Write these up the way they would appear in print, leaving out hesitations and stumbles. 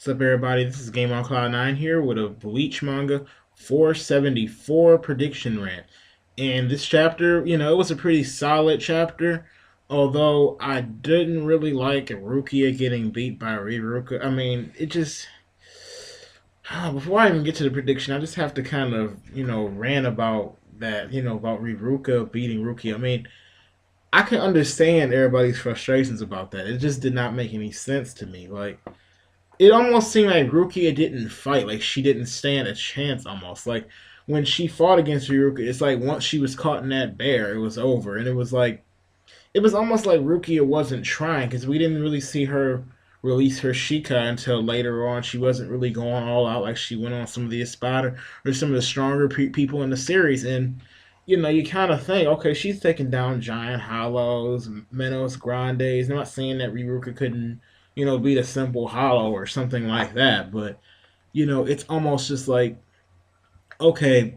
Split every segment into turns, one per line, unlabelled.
What's up, everybody? This is Game on Cloud 9 here with a Bleach manga 474 prediction rant. And this chapter, it was a pretty solid chapter, although I didn't really like Rukia getting beat by Riruka. I mean, it just. Before I even get to the prediction, I just have to kind of, rant about that, about Riruka beating Rukia. I mean, I can understand everybody's frustrations about that. It just did not make any sense to me. Like, it almost seemed like Rukia didn't fight, like she didn't stand a chance almost. Like when she fought against Rukia, it's like once she was caught in that bear, it was over. And it was almost like Rukia wasn't trying because we didn't really see her release her Shika until later on. She wasn't really going all out like she went on some of the Espada or some of the stronger people in the series. And you kind of think, okay, she's taking down Giant Hollows, Menos Grandes. I'm not saying that Riruka couldn't, beat a simple Hollow or something like that, but it's almost just like, okay,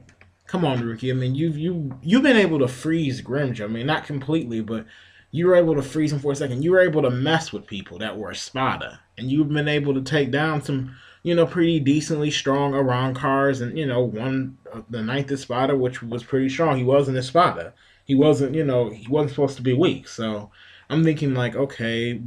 come on, Ruki. I mean, you've been able to freeze Grimja. I mean, not completely, but you were able to freeze him for a second. You were able to mess with people that were Espada, and you've been able to take down some, pretty decently strong Aran cars, and one the ninth Espada, which was pretty strong. He wasn't Espada. He wasn't supposed to be weak. So I'm thinking like, okay,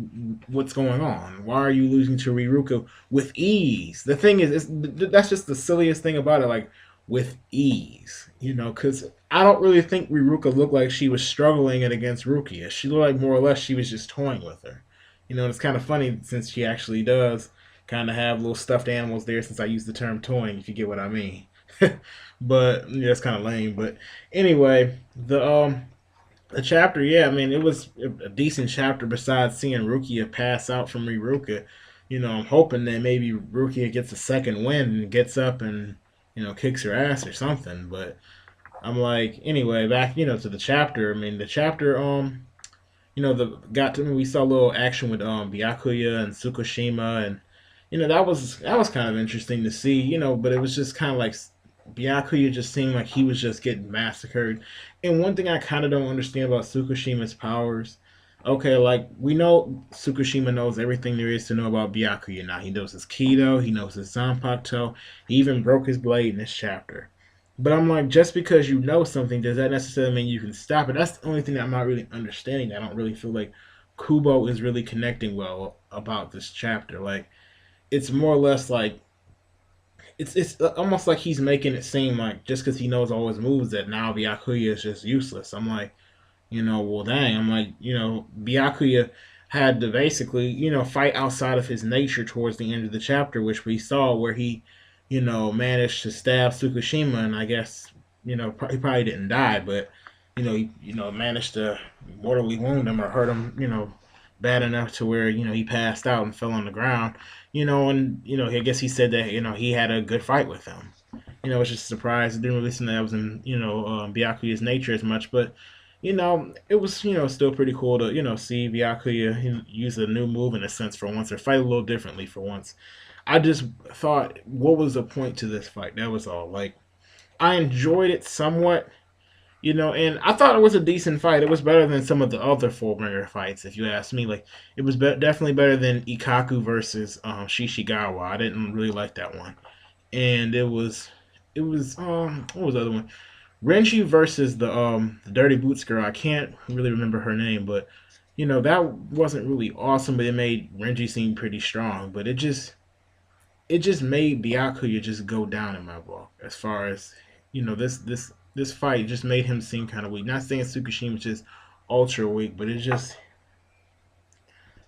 what's going on? Why are you losing to Riruka with ease? The thing is, that's just the silliest thing about it. Like with ease, because I don't really think Riruka looked like she was struggling it against Rukia. She looked like more or less she was just toying with her. And it's kind of funny since she actually does kind of have little stuffed animals there since I use the term toying, if you get what I mean. But yeah, it's kind of lame. But anyway, the chapter, yeah, I mean, it was a decent chapter besides seeing Rukia pass out from Riruka. I'm hoping that maybe Rukia gets a second win and gets up and, kicks her ass or something. But I'm like, anyway, back, to the chapter. I mean, the chapter, got to me. We saw a little action with Byakuya and Tsukushima, and that was kind of interesting to see. But it was just kind of like Byakuya just seemed like he was just getting massacred. And one thing I kind of don't understand about Tsukushima's powers. Okay, like we know Tsukushima knows everything there is to know about Byakuya now. He knows his Kido, he knows his Zanpakuto, he even broke his blade in this chapter. But I'm like, just because you know something, does that necessarily mean you can stop it? That's the only thing that I'm not really understanding. I don't really feel like Kubo is really connecting well about this chapter. Like, it's more or less like it's almost like he's making it seem like just because he knows all his moves that now Byakuya is just useless. I'm like, well, dang. I'm like, Byakuya had to basically, fight outside of his nature towards the end of the chapter, which we saw where he, managed to stab Tsukushima, and I guess, he probably didn't die, but, managed to mortally wound him or hurt him, bad enough to where, he passed out and fell on the ground, and, I guess he said that, he had a good fight with him. It's just a surprise. It didn't really seem that was in, Byakuya's nature as much, but, it was, still pretty cool to, see Byakuya use a new move in a sense for once, or fight a little differently for once. I just thought, what was the point to this fight? That was all. Like, I enjoyed it somewhat, and I thought it was a decent fight. It was better than some of the other Fullbringer fights, if you ask me. Like, it was definitely better than Ikaku versus Shishigawa. I didn't really like that one. And what was the other one? Renji versus the Dirty Boots girl. I can't really remember her name, but that wasn't really awesome. But it made Renji seem pretty strong. But it just made Byakuya just go down in my book. As far as this fight just made him seem kind of weak. Not saying Tsukushima's just ultra weak, but it just,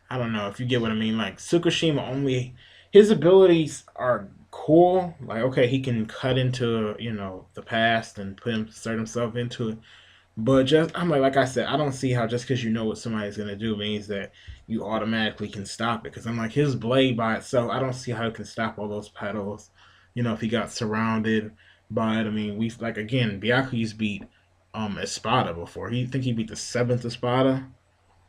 I don't know if you get what I mean. Like Tsukushima only, his abilities are cool. Like, okay, he can cut into the past and insert himself into it. But just, I'm like I said, I don't see how just because you know what somebody's gonna do means that you automatically can stop it. Because I'm like, his blade by itself, I don't see how it can stop all those petals. If he got surrounded by it. I mean, we like again, Byakuya's beat Espada before. He beat the seventh Espada.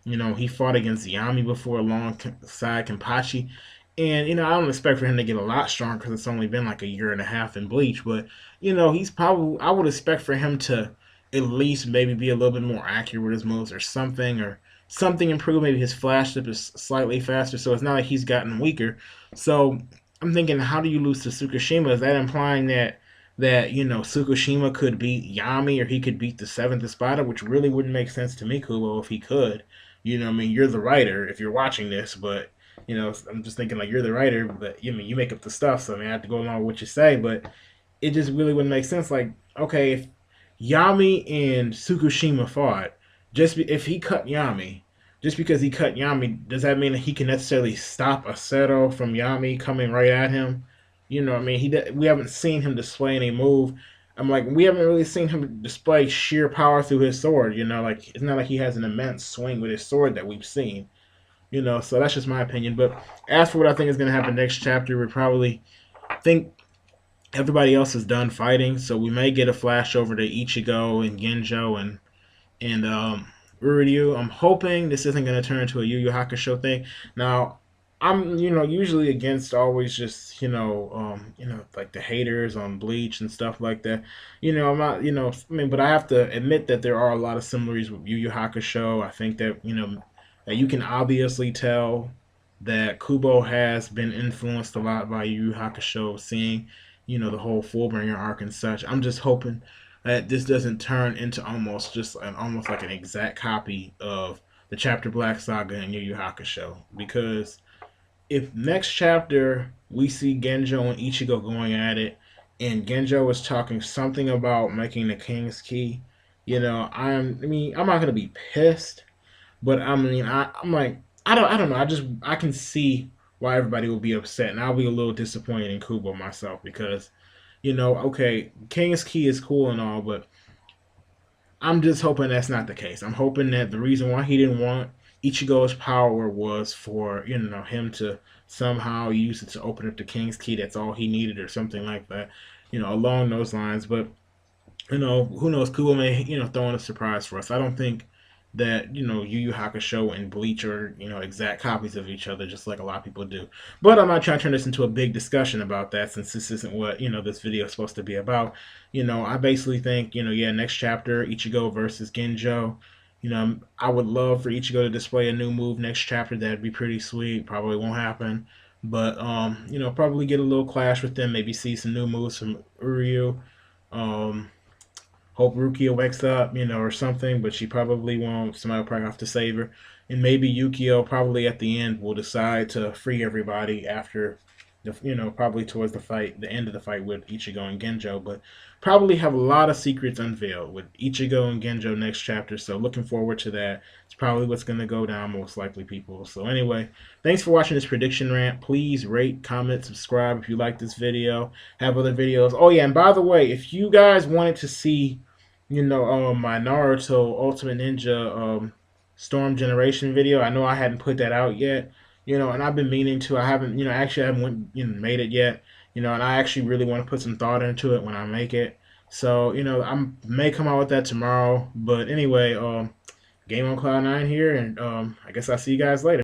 He fought against Yami before alongside Kenpachi. And, I don't expect for him to get a lot stronger because it's only been like a year and a half in Bleach. But, he's probably, I would expect for him to at least maybe be a little bit more accurate with his moves or something improved. Maybe his flash step is slightly faster. So it's not like he's gotten weaker. So I'm thinking, how do you lose to Tsukushima? Is that implying that Tsukushima could beat Yami, or he could beat the seventh Espada, which really wouldn't make sense to me, Kubo, if he could. I mean, you're the writer if you're watching this, but I'm just thinking like you're the writer, but you make up the stuff, so I mean I have to go along with what you say, but it just really wouldn't make sense. Like, okay, if Yami and Tsukushima fought, if he cut Yami, just because he cut Yami, does that mean that he can necessarily stop Acero from Yami coming right at him? I mean, we haven't seen him display any move. I'm like, we haven't really seen him display sheer power through his sword. Like it's not like he has an immense swing with his sword that we've seen. So that's just my opinion. But as for what I think is going to happen next chapter, we probably think everybody else is done fighting, so we may get a flash over to Ichigo and Ginjo and Uryu. I'm hoping this isn't going to turn into a Yu Yu Hakusho thing. Now, I'm usually against always just like the haters on Bleach and stuff like that. I'm not I mean, but I have to admit that there are a lot of similarities with Yu Yu Hakusho. I think that that you can obviously tell that Kubo has been influenced a lot by Yu Yu Hakusho, seeing the whole Fullbringer arc and such. I'm just hoping that this doesn't turn into almost like an exact copy of the Chapter Black Saga and Yu Yu Hakusho, because if next chapter we see Genjo and Ichigo going at it, and Genjo is talking something about making the King's Key, I'm not gonna be pissed, but I mean, I'm like, I don't know. I can see why everybody will be upset, and I'll be a little disappointed in Kubo myself because, okay, King's Key is cool and all, but I'm just hoping that's not the case. I'm hoping that the reason why he didn't want Ichigo's power was for him to somehow use it to open up the King's Key. That's all he needed, or something like that, along those lines. But who knows? Kubo may throw in a surprise for us. I don't think that Yu Yu Hakusho and Bleach are exact copies of each other, just like a lot of people do. But I'm not trying to turn this into a big discussion about that, since this isn't what this video is supposed to be about. I basically think yeah, next chapter Ichigo versus Ginjo. I would love for Ichigo to display a new move next chapter. That'd be pretty sweet. Probably won't happen, but probably get a little clash with them. Maybe see some new moves from Uryu. Hope Rukia wakes up, or something, but she probably won't. Somebody will probably have to save her. And maybe Yukio probably at the end will decide to free everybody after probably towards the end of the fight with Ichigo and Genjo, but probably have a lot of secrets unveiled with Ichigo and Genjo next chapter. So looking forward to that. It's probably what's going to go down most likely, people. So anyway, thanks for watching this prediction rant. Please rate, comment, subscribe if you like this video. Have other videos. Oh yeah, and by the way, if you guys wanted to see my Naruto Ultimate Ninja Storm Generation video, I know I hadn't put that out yet. And I've been meaning to. I haven't, actually I haven't made it yet. And I actually really want to put some thought into it when I make it. So, I may come out with that tomorrow. But anyway, Game on Cloud 9 here, and I guess I'll see you guys later.